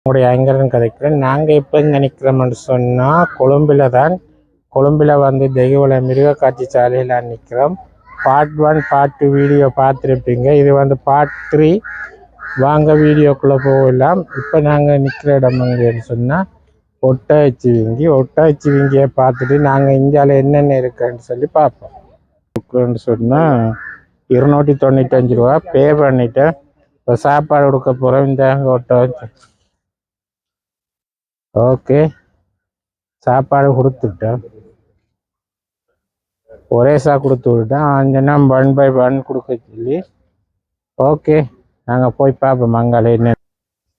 உங்களுடைய ஐங்கரன் கதைக்கிறேன். நாங்கள் இப்போ இங்கே நிற்கிறோம்னு சொன்னால் கொழும்பில் வந்து தெய்வல மிருக காட்சி சாலையில் நிற்கிறோம். பார்ட் 1 பார்ட் 2 வீடியோ பார்த்துருப்பீங்க. இது வந்து பார்ட் 3. வாங்க வீடியோக்குள்ளே போகலாம். இப்போ நாங்கள் நிற்கிற இடம் எங்கன்னு சொன்னால் ஒட்டாச்சி வீங்கியை பார்த்துட்டு நாங்கள் இந்தியாவில் என்னென்ன இருக்குன்னு சொல்லி பார்ப்போம். சொன்னால் 295 ரூபா பே பண்ணிவிட்டேன். இப்போ சாப்பாடு கொடுக்க போகிறோம். இந்த ஒட்டாச்சி ஓகே சாப்பாடு கொடுத்துட்டேன். ஒரேசா கொடுத்து விட்டேன். அஞ்சனா 1 by 1 கொடுக்க சொல்லி ஓகே நாங்கள் போய் பார்ப்போம். மங்கால என்ன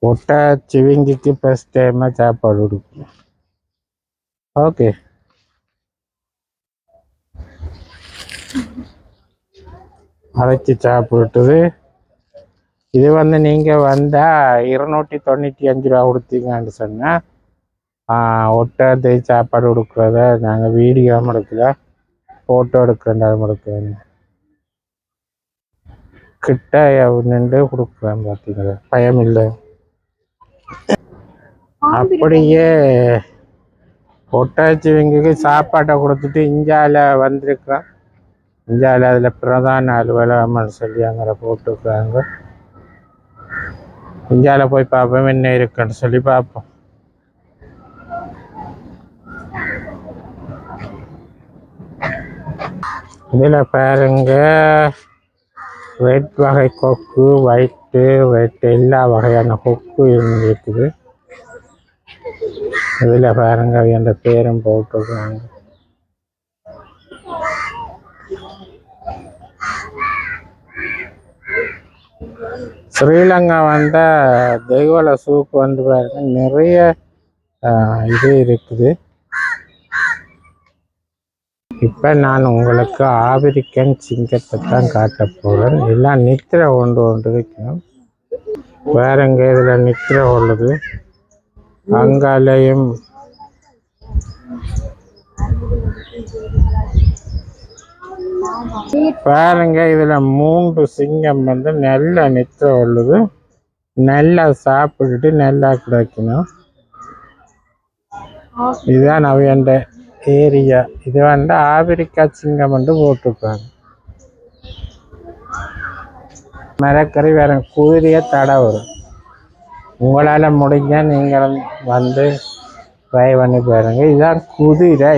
ஒட்டாச்சிவிங்கிக்கு ஃபர்ஸ்ட் டைமாக சாப்பாடு கொடுப்போம். ஓகே அரைச்சி சாப்பிட்டுது. இது வந்து நீங்கள் வந்தால் 295 ரூபா கொடுத்தீங்கன்னு சொன்னால் ஒட்டாத்தை சாப்பாடு கொடுக்குறத நாங்கள் வீடியோ எடுக்கல, ஃபோட்டோ எடுக்கிறேன் எடுக்கிறேன் கிட்ட நின்று கொடுக்குறேன். பார்த்தீங்களா பயம் இல்லை. அப்படியே ஒட்டாச்சிவிங்களுக்கு சாப்பாட்டை கொடுத்துட்டு இந்தியாவில் வந்திருக்கிறோம். இந்தியாவில் அதில் பிரதான அலுவலகம்னு சொல்லி அங்கே போட்டுருக்குறாங்க. இந்தியாவில் போய் பார்ப்போம் என்ன இருக்குன்னு சொல்லி பார்ப்போம். இதில் பாருங்க ரெட் வகை கொக்கு, ஒயிட்டு ரெட் எல்லா வகையான கொக்கு இருக்குது. இதில் பாருங்க என்ற பேரும் போட்டுருக்காங்க. ஸ்ரீலங்கா வந்த தெய்வல சூக்கு வந்து பாருங்க நிறைய இது இருக்குது. இப்போ நான் உங்களுக்கு ஆப்பிரிக்கன் சிங்கத்தை தான் காட்ட போகிறேன். எல்லாம் நித்திரை ஒன்று வைக்கணும். வேறங்க இதில் நித்திரை உள்ளது. அங்காலையும் பாருங்க இதில் 3 சிங்கம் வந்து நல்லா நித்திரை உள்ளது. நல்லா சாப்பிட்டுட்டு நல்லா கிடைக்கணும். இதுதான் அவையண்ட ஏரியா. இது வந்து ஆப்பிரிக்கா சிங்கம் வந்து போட்டிருக்காங்க. மரக்கறி வேற குதிரையை தடை வரும். உங்களால் முடிஞ்ச நீங்கள் வந்து ட்ரை பண்ணி பாருங்க. இதுதான் குதிரை.